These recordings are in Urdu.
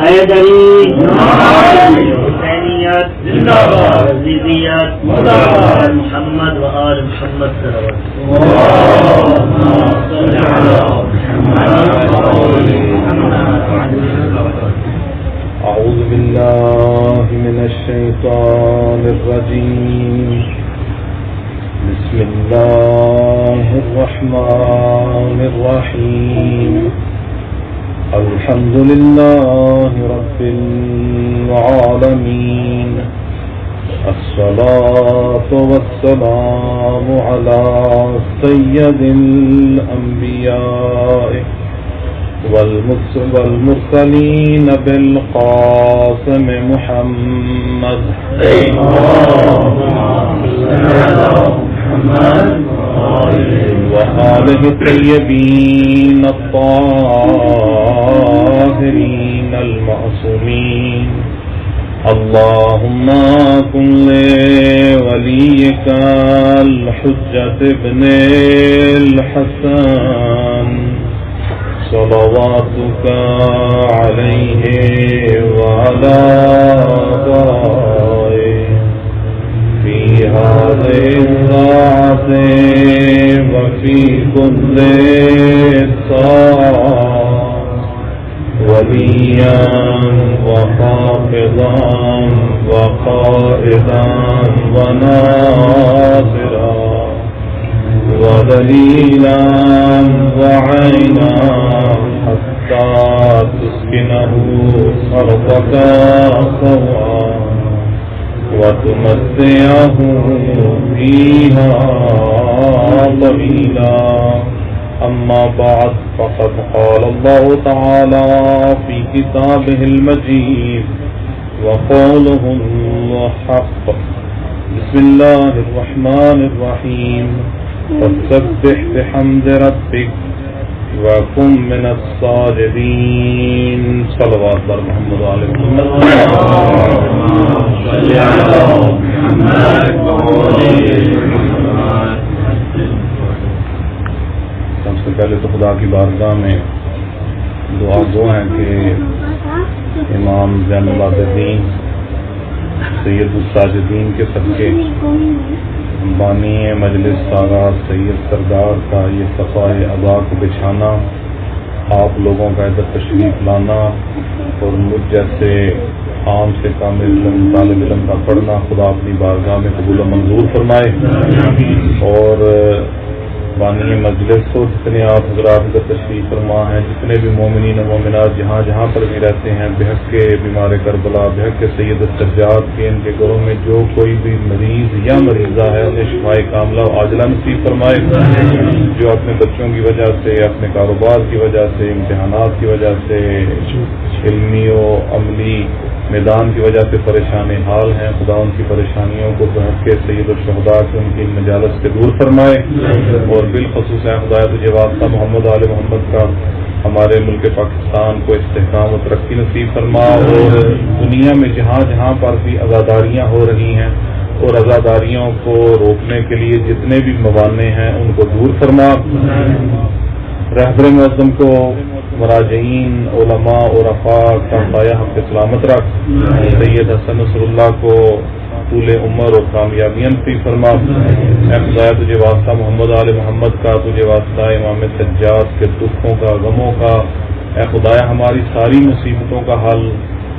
حیدری حسینیت عزیزیت محمد و آل محمد اعوذ باللہ من الشیطان الرجیم بسم اللہ الرحمن الرحیم الحمد للہ رب العالمین الصلاة والسلام علی سید الانبیاء والمرسلین بالقاسم محمد وآلہ الطیبین الطاہرین المعصومین اللہم کن لولیک الحجۃ ابن الحسن صلواتک علیہ وعلی آبائہ فی هذه الساعة وفی كل ساعة ولیا وحافظا وقائدا وناصرا ودلیلا وعینا حتى تسكنه أرضك سوءا وتمتعه فيها طويلا أما بعد فقد قال الله تعالى في كتابه المجيد وقوله الحق بسم الله الرحمن الرحيم فسبح بحمد ربك وَكُن مِّنَ الصَّاجِدِينَ صلوات بر محمد علیہ محمد سب سے پہلے تو خدا کی بارگاہ میں دعا گو ہیں کہ امام زین العابدین سید الساجدین کے صدقے بانی مجلس سارا سید سردار کا یہ صفائے ابا کو بچھانا، آپ لوگوں کا ادھر تشریف لانا اور مجھ جیسے عام سے کامل طالب علم کا پڑھنا خدا اپنی بارگاہ میں قبول و منظور فرمائے، اور بانی مجلس کو جتنے آپ حضرات ادھر تشریف فرما ہیں، جتنے بھی مومنین و مومنات جہاں جہاں پر بھی رہتے ہیں، بحق کے بیمار کربلا، بحق کے سید السجاد کے ان کے گھروں میں جو کوئی بھی مریض یا مریضہ ہے انہیں شفاء کاملہ و عاجلہ نصیب فرمائے، جو اپنے بچوں کی وجہ سے، اپنے کاروبار کی وجہ سے، امتحانات کی وجہ سے، علمی و عملی میدان کی وجہ سے پریشان حال ہیں، خدا ان کی پریشانیوں کو بحق کے سید الشہداء سے ان کی مجالس سے دور فرمائے، اور بالخصوص خدا تجھے واسطہ محمد آل محمد کا ہمارے ملک پاکستان کو استحکام و ترقی نصیب فرما، اور دنیا میں جہاں جہاں پر بھی عزاداریاں ہو رہی ہیں اور عزاداریوں کو روکنے کے لیے جتنے بھی موانع ہیں ان کو دور فرما، رہبر معظم کو، مراجعین، علماء اور افاق کا سایہ ہم پہ سلامت رکھ، سید حسن نصر اللہ کو طول عمر اور کامیابیاں نصیب فرما، اے خدایا تجھے واسطہ محمد آل محمد کا، تجھے واسطہ امام سجاد کے دکھوں کا، غموں کا، اے خدایا ہماری ساری مصیبتوں کا حل،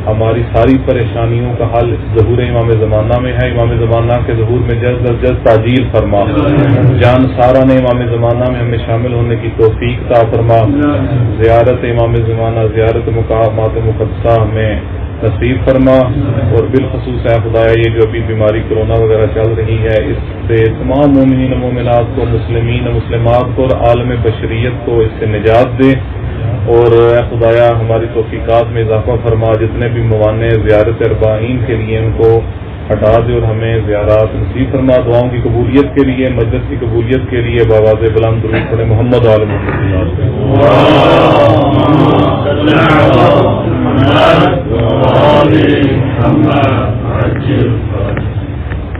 ہماری ساری پریشانیوں کا حل ظہور امام زمانہ میں ہے، امام زمانہ کے ظہور میں جلد از جلد تعجیل فرما، جان سارا نے امام زمانہ میں ہمیں شامل ہونے کی توفیق عطا فرما، زیارت امام زمانہ، زیارت مقامات مقدسہ ہمیں نصیب فرما، اور بالخصوص ہے خدایا یہ جو ابھی بیماری کرونا وغیرہ چل رہی ہے اس سے تمام مومنین و مومنات کو، مسلمین و مسلمات کو اور عالم بشریت کو اس سے نجات دے، اور اے خدایا ہماری توفیقات میں اضافہ فرما، جتنے بھی موانع زیارت اربعین کے لیے ان کو ہٹا دے اور ہمیں زیارات نصیب فرما، دعاؤں کی قبولیت کے لیے، مجلس کی قبولیت کے لیے بآواز بلند درود پڑھیں محمد آل محمد۔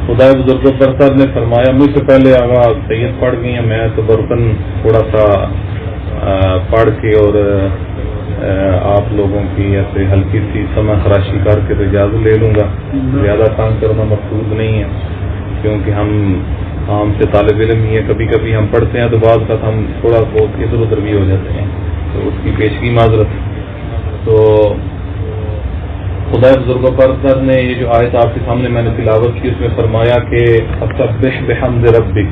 خدا بزرگ برکت نے فرمایا، مجھ سے پہلے آغا سید پڑھ گئی ہیں، میں تو برتن تھوڑا سا پڑھ کے اور آپ لوگوں کی ایسے ہلکی سی سمع خراشی کر کے تو اجازت لے لوں گا. زیادہ تنگ کرنا مقصود نہیں ہے کیونکہ ہم عام سے طالب علم ہی ہیں. کبھی کبھی ہم پڑھتے ہیں تو بعض کا ہم تھوڑا بہت ادھر ادھر بھی ہو جاتے ہیں, تو اس کی پیشگی معذرت. تو خدا بزرگ و برتر نے یہ جو آیت آپ کے سامنے میں نے تلاوت کی, اس میں فرمایا کہ فسبح بحمد ربک,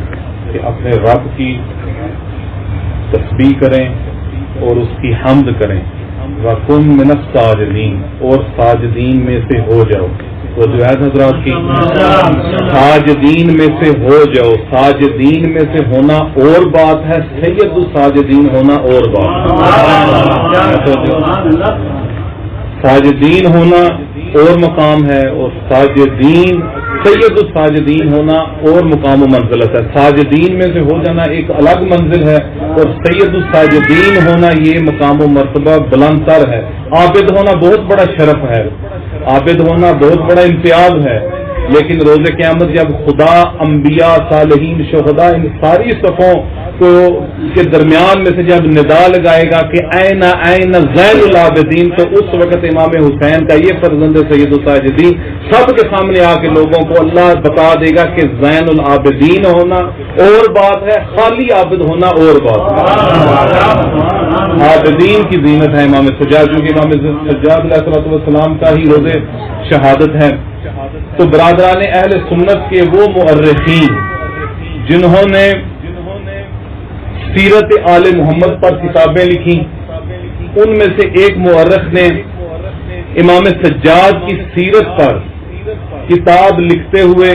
کہ اپنے رب کی تسبیح کریں اور اس کی حمد کریں. وَكُن مِّنَ السَّاجِدِينَ, اور ساجدین میں سے ہو جاؤ. تو جو ہے حضرات کی ساجدین میں سے ہو جاؤ. ساجدین میں سے ہونا اور بات ہے, سید الساجدین ہونا اور بات ہے. ساجدین ہونا اور مقام ہے, اور ساجدین سید الساجدین ہونا اور مقام و منزلت ہے. ساجدین میں سے ہو جانا ایک الگ منزل ہے, اور سید الساجدین ہونا یہ مقام و مرتبہ بلند تر ہے. عابد ہونا بہت بڑا شرف ہے, عابد ہونا بہت بڑا امتیاز ہے, لیکن روز قیامت جب خدا, انبیاء, صالحین, شہداء, ان ساری صفوں کے درمیان میں سے جب ندا لگائے گا کہ این این زین العابدین, تو اس وقت امام حسین کا یہ فرزند سید الساجدین سب کے سامنے آ کے لوگوں کو اللہ بتا دے گا کہ زین العابدین ہونا اور بات ہے, خالی عابد ہونا اور بات ہے. عابدین کی زینت ہے امام سجاد, کیونکہ امام سجاد علیہ الصلوۃ والسلام کا ہی روز شہادت ہے. تو برادران اہل سنت کے وہ مؤرخین جنہوں نے سیرت آل محمد پر کتابیں لکھی, ان میں سے ایک مورخ نے امام سجاد کی سیرت پر کتاب لکھتے ہوئے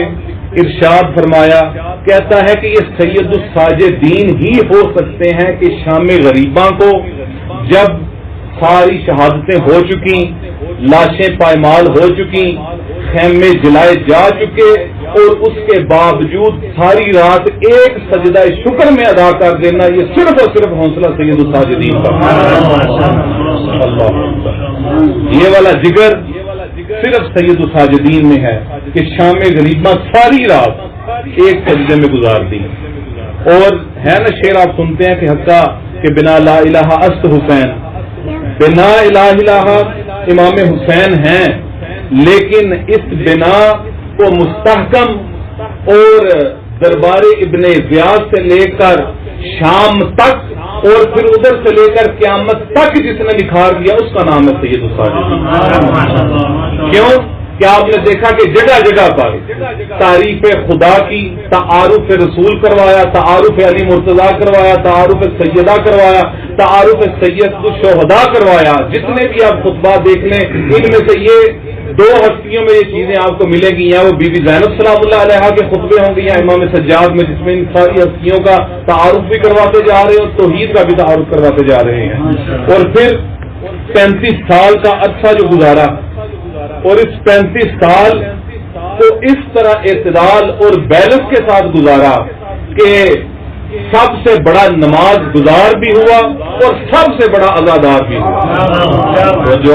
ارشاد فرمایا, کہتا ہے کہ یہ سید الساجدین ہی ہو سکتے ہیں کہ شام غریباں کو جب ساری شہادتیں ہو چکی, لاشیں پائمال ہو چکی, خیمے جلائے جا چکے, اور اس کے باوجود ساری رات ایک سجدہ شکر میں ادا کر دینا, یہ صرف اور صرف حوصلہ سید الساجدین کا. یہ والا جگر صرف سید الساجدین میں ہے کہ شام غریباں ساری رات ایک سجدے میں گزار دی. اور ہے نا شعر آپ سنتے ہیں کہ حقا کہ بنا لا الہ است حسین, بنا الہ الہ امام حسین ہیں, لیکن اس بنا کو مستحکم اور دربار ابن زیاد سے لے کر شام تک اور پھر ادھر سے لے کر قیامت تک جس نے نکھار دیا اس کا نام ہے سید الساجدین. کیوں کہ آپ نے دیکھا کہ جگہ جگہ پر تعریف خدا کی, تعارف رسول کروایا, تعارف علی مرتضیٰ کروایا, تعارف سیدہ کروایا, تعارف سید الشہداء کروایا. جتنے بھی آپ خطبات دیکھ لیں ان میں سے یہ دو ہستیوں میں یہ چیزیں آپ کو ملیں گی, یا وہ بی بی زینب سلام اللہ علیہا کے خطبے ہوں گے, یا امام سجاد میں جس میں ان ساری ہستیوں کا تعارف بھی کرواتے جا رہے ہیں اور توحید کا بھی تعارف کرواتے جا رہے ہیں. اور پھر 35 سال کا عرصہ جو گزارا, اور اس 35 سال کو اس طرح اعتدال اور بیلنس کے ساتھ گزارا کہ سب سے بڑا نماز گزار بھی ہوا اور سب سے بڑا عزادار بھی ہوا. جو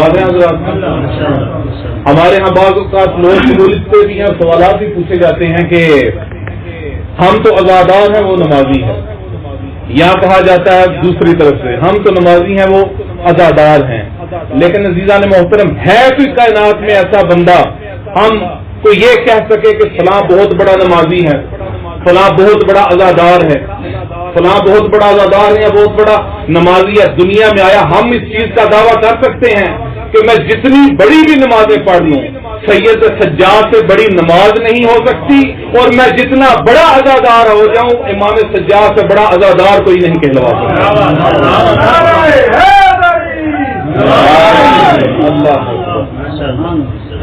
ہمارے یہاں بعض اوقات لوگ لکھتے بھی ہیں, سوالات بھی پوچھے جاتے ہیں کہ ہم تو عزادار ہیں وہ نمازی ہیں, یا کہا جاتا ہے دوسری طرف سے ہم تو نمازی ہیں وہ عزادار ہیں. لیکن عزیزان محترم, ہے کوئی کائنات میں ایسا بندہ ہم کو یہ کہہ سکے کہ فلاں بہت بڑا نمازی ہے, فلاں بہت بڑا عزادار ہے, فلاں بہت بڑا عزادار ہے یا بہت بڑا نمازی ہے؟ دنیا میں آیا ہم اس چیز کا دعویٰ کر سکتے ہیں کہ میں جتنی بڑی بھی نمازیں پڑھ لوں سید سجاد سے بڑی نماز نہیں ہو سکتی, اور میں جتنا بڑا عزادار ہو جاؤں امام سجاد سے بڑا عزادار کوئی نہیں کہلوا سکتا.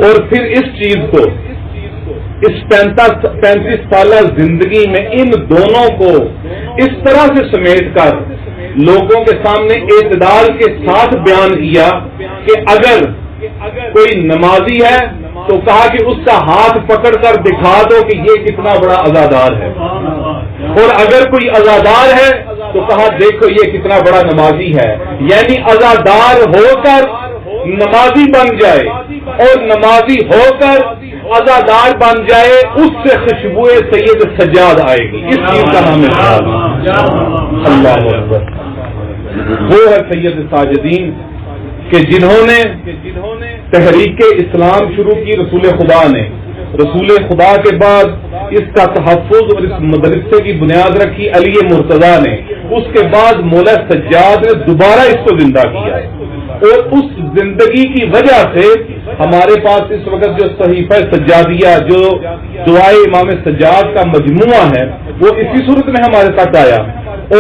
اور پھر اس چیز کو اس 35 سالہ زندگی میں ان دونوں کو اس طرح سے سمیٹ کر لوگوں کے سامنے اعتدال کے ساتھ بیان کیا کہ اگر کوئی نمازی ہے تو کہا کہ اس کا ہاتھ پکڑ کر دکھا دو کہ یہ کتنا بڑا عزادار ہے, اور اگر کوئی عزادار ہے تو کہا دیکھو یہ کتنا بڑا نمازی ہے. یعنی عزادار ہو کر نمازی بن جائے اور نمازی ہو کر عزادار بن جائے, اس سے خوشبو سید سجاد آئے گی. اس چیز کا نام ہے اللہ اکبر. وہ ہے سید ساجدین کہ جنہوں نے تحریک اسلام شروع کی رسول خدا نے، رسول خدا کے بعد اس کا تحفظ اور اس مدرسے کی بنیاد رکھی علی مرتضیٰ نے، اس کے بعد مولا سجاد نے دوبارہ اس کو زندہ کیا، اور اس زندگی کی وجہ سے ہمارے پاس اس وقت جو صحیفہ سجادیہ، جو دعائے امام سجاد کا مجموعہ ہے، وہ اسی صورت میں ہمارے تک آیا۔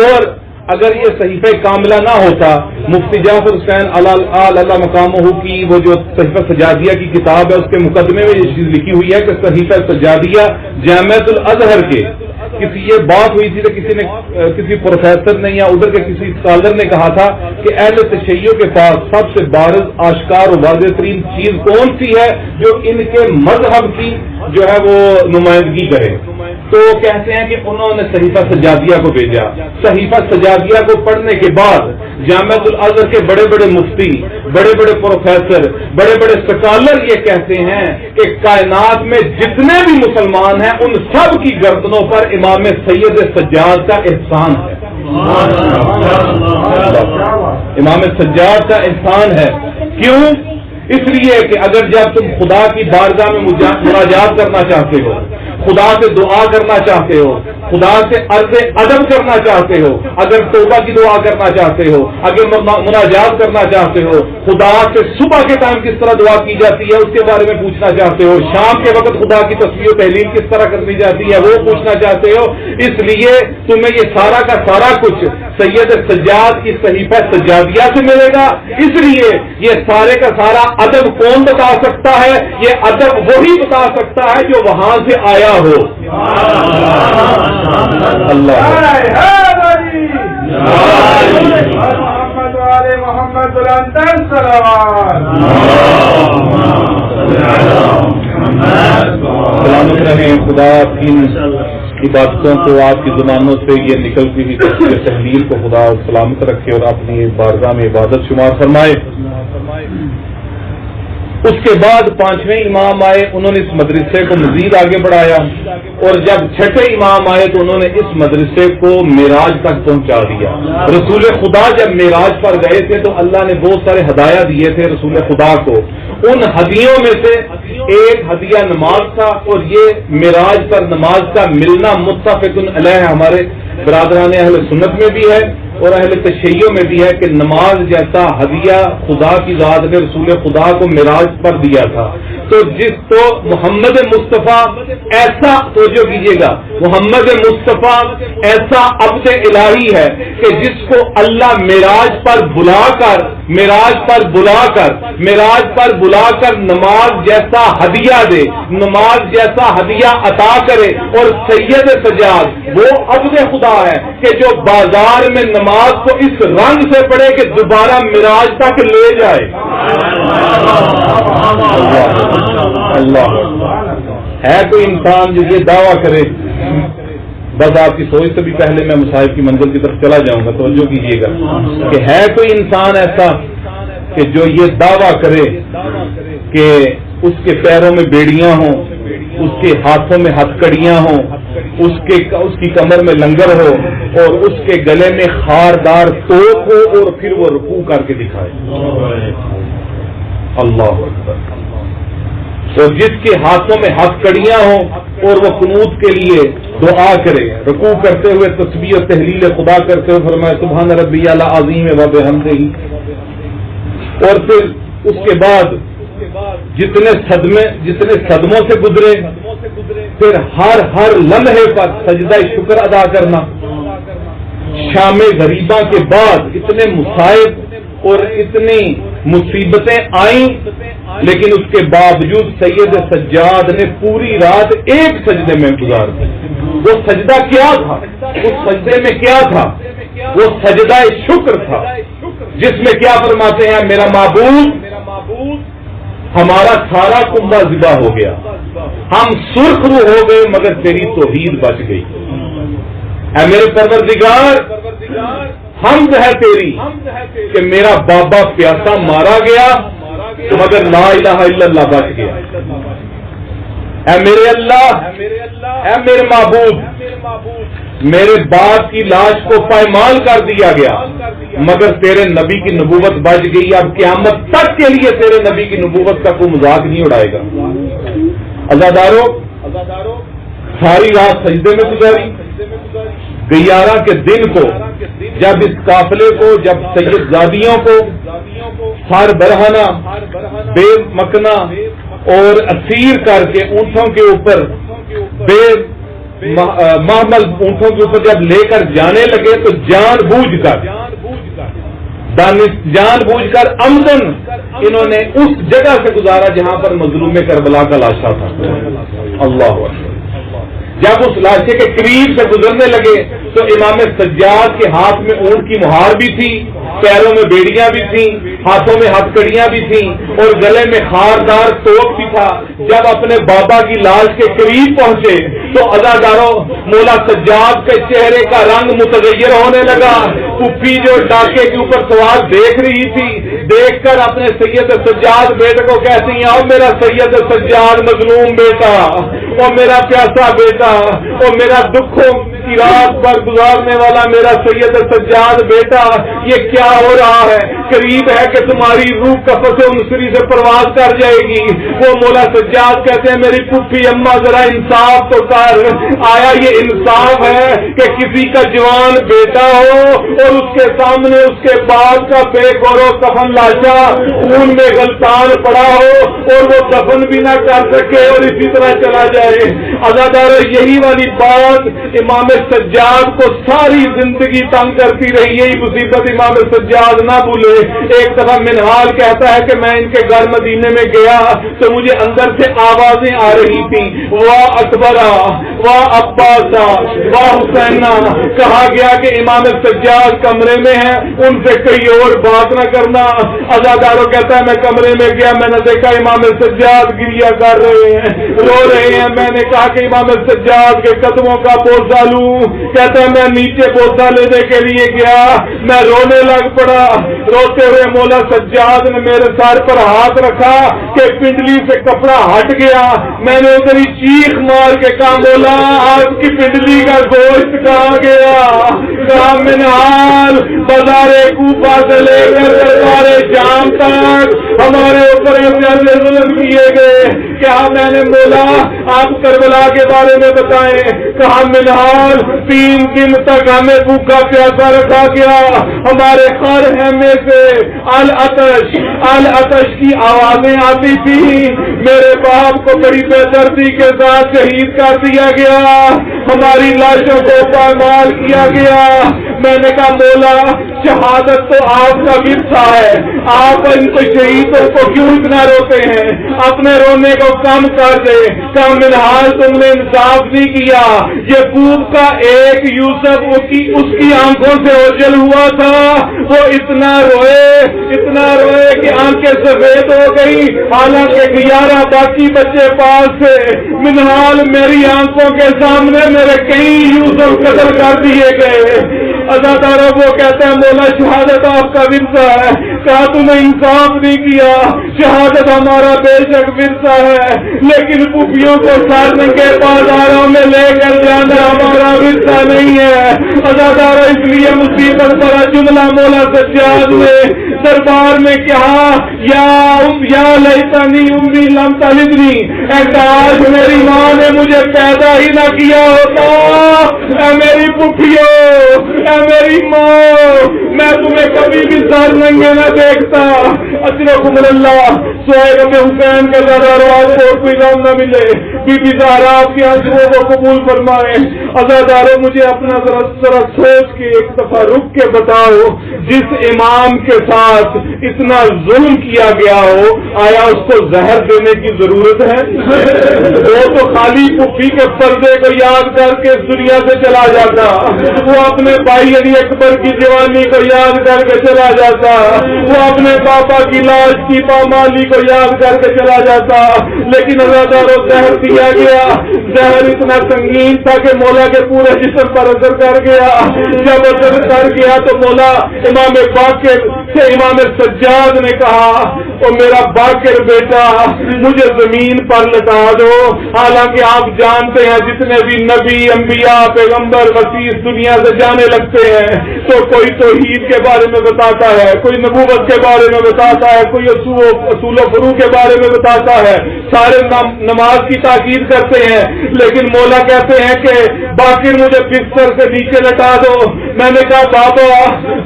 اور اگر یہ صحیفہ کاملہ نہ ہوتا، مفتی جعفر حسین اللہ مقامہ کی وہ جو صحیفہ سجادیہ کی کتاب ہے، اس کے مقدمے میں یہ چیز لکھی ہوئی ہے کہ صحیفہ سجادیہ جامعۃ الازہر کے کسی یہ بات ہوئی تھی کہ کسی پروفیسر نے یا ادھر کے کسی اسکالر نے کہا تھا کہ اہل تشیع کے پاس سب سے بارز، آشکار اور واضح ترین چیز کون سی ہے جو ان کے مذہب کی جو ہے وہ نمائندگی کرے، تو کہتے ہیں کہ انہوں نے صحیفہ سجادیہ کو بھیجا۔ صحیفہ سجادیہ کو پڑھنے کے بعد جامعۃ الازہر کے بڑے بڑے مفتی، بڑے بڑے پروفیسر، بڑے بڑے اسکالر یہ کہتے ہیں کہ کائنات میں جتنے بھی مسلمان ہیں ان سب کی گردنوں پر امام سید سجاد کا احسان ہے، امام سجاد کا احسان ہے۔ کیوں؟ اس لیے کہ اگر جب تم خدا کی بارگاہ میں مناجات کرنا چاہتے ہو، خدا سے دعا کرنا چاہتے ہو، خدا سے عرض ادب کرنا چاہتے ہو، اگر توبہ کی دعا کرنا چاہتے ہو، اگر مناجات کرنا چاہتے ہو، خدا سے صبح کے ٹائم کس طرح دعا کی جاتی ہے اس کے بارے میں پوچھنا چاہتے ہو، شام کے وقت خدا کی تسبیح و تحلیل کس طرح کرنی جاتی ہے وہ پوچھنا چاہتے ہو، اس لیے تمہیں یہ سارا کا سارا کچھ سید سجاد کی صحیفہ سجادیہ سے ملے گا۔ اس لیے یہ سارے کا سارا ادب کون بتا سکتا ہے؟ یہ ادب وہی بتا سکتا ہے جو وہاں سے آیا ہو۔ اللہ محمد سلامت رہیں۔ خدا کی عبادتوں کو آپ کی زبانوں سے یہ نکلتی ہوئی تسبیح تحلیل کو خدا سلامت رکھے اور اپنی بارگاہ میں عبادت شمار فرمائے۔ اس کے بعد پانچویں امام آئے، انہوں نے اس مدرسے کو مزید آگے بڑھایا، اور جب چھٹے امام آئے تو انہوں نے اس مدرسے کو معراج تک پہنچا دیا۔ رسول خدا جب معراج پر گئے تھے تو اللہ نے بہت سارے ہدایہ دیے تھے رسول خدا کو، ان ہدیوں میں سے ایک ہدیہ نماز تھا، اور یہ معراج پر نماز کا ملنا متفق علیہ ہمارے برادران اہل سنت میں بھی ہے اور اہل تشیع میں بھی ہے کہ نماز جیسا ہدیہ خدا کی ذات نے رسول خدا کو معراج پر دیا تھا۔ تو محمد مصطفیٰ ایسا، توجہ کیجیے گا، محمد مصطفیٰ ایسا عبد الہی ہے کہ جس کو اللہ معراج پر بلا کر نماز جیسا ہدیہ دے، نماز جیسا ہدیہ عطا کرے۔ اور سید سجاد وہ عبد خدا ہے کہ جو بازار میں نماز کو اس رنگ سے پڑھے کہ دوبارہ معراج تک لے جائے۔ اللہ ہے کوئی انسان جو یہ دعویٰ کرے؟ بس آپ کی سوچ سے بھی پہلے میں مصاحب کی منزل کی طرف چلا جاؤں گا، توجہ کیجیے گا کہ ہے کوئی انسان ایسا کہ جو یہ دعویٰ کرے کہ اس کے پیروں میں بیڑیاں ہوں، اس کے ہاتھوں میں ہتھکڑیاں ہوں، اس کی کمر میں لنگر ہو اور اس کے گلے میں خاردار توپ ہو اور پھر وہ رکوع کر کے دکھائے؟ اللہ اکبر۔ تو جس کے ہاتھوں میں ہتھکڑیاں ہوں اور وہ قنوت کے لیے دعا کرے، رکوع کرتے ہوئے تسبیح و تحلیل خدا کرتے ہوئے فرمائے سبحان ربی العظیم و بحمدہ، اور پھر اس کے بعد جتنے صدموں سے گزرے، پھر ہر لمحے پر سجدہ شکر ادا کرنا۔ شام غریبہ کے بعد اتنے مصائب اور اتنی مصیبتیں آئیں، لیکن اس کے باوجود سید سجاد نے پوری رات ایک سجدے میں گزار دی۔ وہ سجدہ کیا تھا؟ اس سجدے میں کیا تھا؟ وہ سجدہ شکر تھا، جس میں کیا فرماتے ہیں؟ میرا معبود ہمارا سارا کنبہ ذبح ہو گیا، ہم سرخ رو ہو گئے مگر تیری توحید بچ گئی۔ اے میرے پروردگار، حمد ہے تیری کہ میرا بابا پیاسا مارا گیا مگر لا الہ الا اللہ بچ گیا۔ اے میرے اللہ، اے میرے معبود، میرے باپ کی لاش کو پائمال کر دیا گیا مگر تیرے نبی کی نبوت بچ گئی، اب قیامت تک کے لیے تیرے نبی کی نبوت کا کوئی مذاق نہیں اڑائے گا۔ عزادارو، ساری رات سجدے میں گزاری، 11 کے دن کو جب اس قافلے کو، جب سید زادیوں کو ہر برہنہ، بے مکنا اور اسیر کر کے اونٹوں کے اوپر، بے محمل اونٹوں کے اوپر جب لے کر جانے لگے تو جان بوجھ کر عمدن انہوں نے اس جگہ سے گزارا جہاں پر مظلوم کربلا کا لاشا تھا۔ اللہ اکبر۔ جب اس لاشے کے قریب سے گزرنے لگے تو امام سجاد کے ہاتھ میں اونٹ کی مہار بھی تھی، پیروں میں بیڑیاں بھی تھیں، ہاتھوں میں ہتھ کڑیاں بھی تھیں اور گلے میں خاردار توق بھی تھا۔ جب اپنے بابا کی لاش کے قریب پہنچے تو عزاداروں مولا سجاد کے چہرے کا رنگ متغیر ہونے لگا۔ پھوپھی جو ڈاکے کے اوپر سوار دیکھ رہی تھی، دیکھ کر اپنے سید سجاد بیٹے کو کہتی ہیں، اور میرا سید سجاد مظلوم بیٹا، اور میرا پیاسا بیٹا، اور میرا دکھوں کی رات پر گزارنے والا میرا سید سجاد بیٹا، یہ کیا ہو رہا ہے؟ قریب ہے کہ تمہاری روح قفس انصری سے پرواز کر جائے گی۔ وہ مولا سجاد کہتے ہیں، میری پھوپھی اماں ذرا انصاف تو کر، آیا یہ انصاف ہے کہ کسی کا جوان بیٹا ہو اور اس کے سامنے اس کے باپ کا بے گورو کفن لاشا خون میں غلطان پڑا ہو اور وہ دفن بھی نہ کر سکے اور اسی طرح چلا جائے؟ عزادار، یہی والی بات امام سجاد کو ساری زندگی تنگ کرتی رہی، یہی مصیبت امام سجاد نہ بھولے۔ ایک دفعہ منہال کہتا ہے کہ میں ان کے گھر مدینے میں گیا تو مجھے اندر سے آوازیں آ رہی تھیں، واہ اکبرا، واہ عباسا، واہ حسینا۔ کہا گیا کہ امام سجاد کمرے میں ہیں، ان سے کئی اور بات نہ کرنا۔ عزاداروں کہتا ہے میں کمرے میں گیا، میں نے دیکھا امام سجاد گریا کر رہے ہیں، رو رہے ہیں۔ میں نے کہا کہ امام سجاد کے قدموں کا بوسہ لوں، کہتا ہے میں نیچے بوسہ لینے کے لیے گیا، میں رونے لگ پڑا۔ روتے ہوئے مولا سجاد نے میرے سر پر ہاتھ رکھا کہ پنڈلی سے کپڑا ہٹ گیا۔ میں نے ادھر ہی چیخ مار کے کہا، مولا آپ کی پنڈلی کا گوشت کہاں گیا؟ کہا منہال بازار کوفہ سے لے کر دربار جام تک ہمارے اوپر ظلم کیے گئے۔ کیا میں نے مولا آپ کربلا کے بارے میں بتائیں؟ کہا منہال 3 دن تک ہمیں بھوکا پیاسا رکھا گیا، ہمارے خر میں سے العطش کی آوازیں آتی تھی، میرے باپ کو بڑی بے دردی کے ساتھ شہید کر دیا گیا، ہماری لاشوں کو پامال کیا گیا۔ میں نے کہا مولا شہادت تو آپ کا ورثہ ہے، آپ ان کو شہیدوں کو کیوں اتنا روتے ہیں؟ اپنے رونے کو کم کر دے۔ کہا منہال تم نے انصاف نہیں کیا، یعقوب کا ایک یوسف اس کی آنکھوں سے اوجل ہوا تھا، وہ اتنا روئے کہ آنکھیں سفید ہو گئی، حالانکہ 11 باقی بچے پاس تھے۔ منہال میری آنکھوں کے سامنے میرے کئی یوسف قتل کر دیے گئے۔ عزاداروں وہ کہتے ہیں مولا شہادت آپ کا ورثہ ہے۔ کہا تم نے انصاف نہیں کیا، شہادت ہمارا بے شک ورثہ ہے، لیکن پھوپھیوں کو سر ننگے بازاروں میں لے کر جانا ہمارا ورثہ نہیں ہے۔ عزاداروں اس لیے مصیبت بڑا جملہ مولا سجاد نے دربار میں کہا، یا لیتنی امی لم تلدنی، اے کاش میری ماں نے مجھے پیدا ہی نہ کیا ہوتا۔ اے میری پھوپھیوں، اے میری ماں، میں تمہیں کبھی بھی سر ننگے نہ دیکھتا۔ اجرکم اللہ۔ سہیل میں حسین کے زاداروں آپ کو کوئی غم نہ ملے، بی بی زہرا آپ کی آنسوؤں کو قبول فرمائے۔ عزاداروں مجھے اپنا ذرا سوچ کے ایک دفعہ رک کے بتاؤ، جس امام کے ساتھ اتنا ظلم کیا گیا ہو، آیا اس کو زہر دینے کی ضرورت ہے؟ وہ تو خالی پھوپھی کے پردے کو یاد کر کے اس دنیا سے چلا جاتا، وہ اپنے بھائی علی اکبر کی جوانی کو یاد کر کے چلا جاتا، وہ اپنے پاپا کی لاش کی پامالی کو یاد کر کے چلا جاتا، لیکن عزاداروں زہر دیا گیا، زہر اتنا سنگین تھا کہ مولا کے پورے جسم پر اثر کر گیا۔ جب اثر کر گیا تو مولا امام باقر سے امام سجاد نے کہا، او میرا باقر بیٹا مجھے زمین پر لٹا دو۔ حالانکہ آپ جانتے ہیں جتنے بھی نبی انبیاء پیغمبر مسیح دنیا سے جانے لگتے ہیں تو کوئی توحید کے بارے میں بتاتا ہے، کوئی نبوت کے بارے میں بتاتا ہے، کوئی اصول و فروع کے بارے میں بتاتا ہے، سارے نماز کی تاکید کرتے ہیں، لیکن مولا کہتے ہیں کہ باقر مجھے بستر سے نیچے لٹا دو۔ میں نے کہا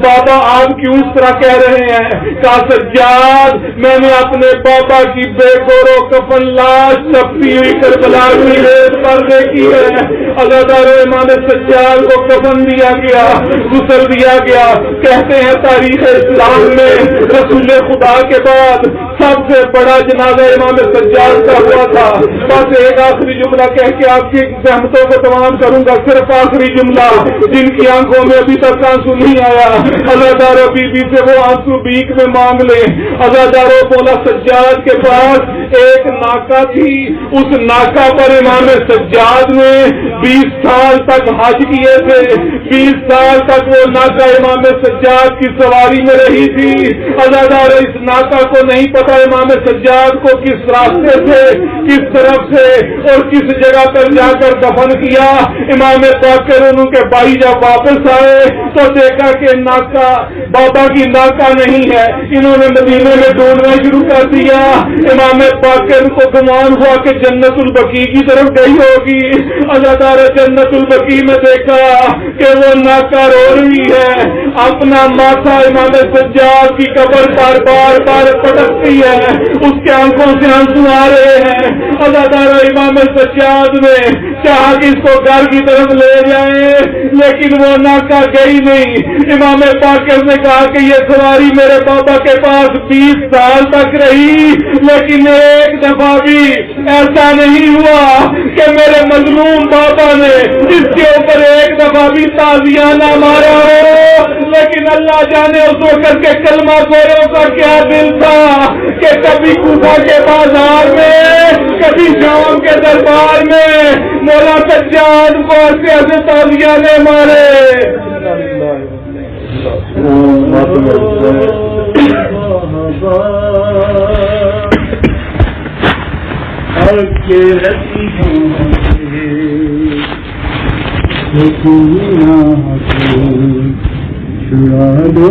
بابا آپ کیوں اس طرح کہہ رہے ہیں؟ کہا سجاد میں نے اپنے پاپا کی بے گورو کفن لاش چپتی ہوئی کربلا کی ریت پر دیکھی ہے۔ عزادارو امام سجاد کو کفن دیا گیا، غسل دیا گیا۔ کہتے ہیں تاریخ اسلام میں رسول خدا کے بعد سب سے بڑا جنازہ امام سجاد کا ہوا تھا۔ بس ایک آخری جملہ کہہ کے آپ کی زحمتوں کو تمام کروں گا، صرف آخری جملہ، جن کی آنکھوں میں ابھی تک آنسو نہیں آیا، عزادارو بی بی سے وہ آنسو بیک میں مانگ لیں۔ عزادارو مولا سجاد کے پاس ایک ناکا تھی، اس ناکا پر امام سجاد نے 20 سال تک حج کیے تھے، 20 سال تک وہ ناکا امام سجاد کی سواری میں رہی تھی۔ عزادارو اس ناکا کو نہیں پتا امام سجاد کو کس راستے سے، کس طرف سے اور کس جگہ پر جا کر دفن کیا۔ امام باقر ان کے بھائی جب واپس آئے تو دیکھا کہ ناکا بابا کی ناکا نہیں ہے، انہوں نے مدینے میں ڈھونڈنا شروع کر دیا۔ امام باقر کو گمان ہوا کہ جنت البقیع کی طرف گئی ہوگی۔ عزادار جنت البقیع میں دیکھا کہ وہ ناکا رو رہی ہے، اپنا ماتھا امام سجاد کی قبر پر بار بار پٹکتی ہے، اس کے آنکھوں سے آنسو آ رہے ہیں۔ عزادار امام سجاد نے چاہا کہ اس کو گھر کی طرف لے جائیں، لیکن وہ ناکا گئی نہیں۔ امام باقر نے کہا کہ یہ سواری میرے بابا کے پاس 20 سال تک رہی، لیکن ایک دفعہ بھی ایسا نہیں ہوا کہ میرے مظلوم بابا نے اس کے اوپر ایک دفعہ بھی تازیانہ مارا ہو۔ لیکن اللہ جانے اس وقت کے کلمہ گویوں کا کیا دل تھا کہ کبھی کوفہ کے بازار میں، کبھی شام کے دربار میں مولا سجاد کو ایسے تازیانے مارے۔ چھڑا دو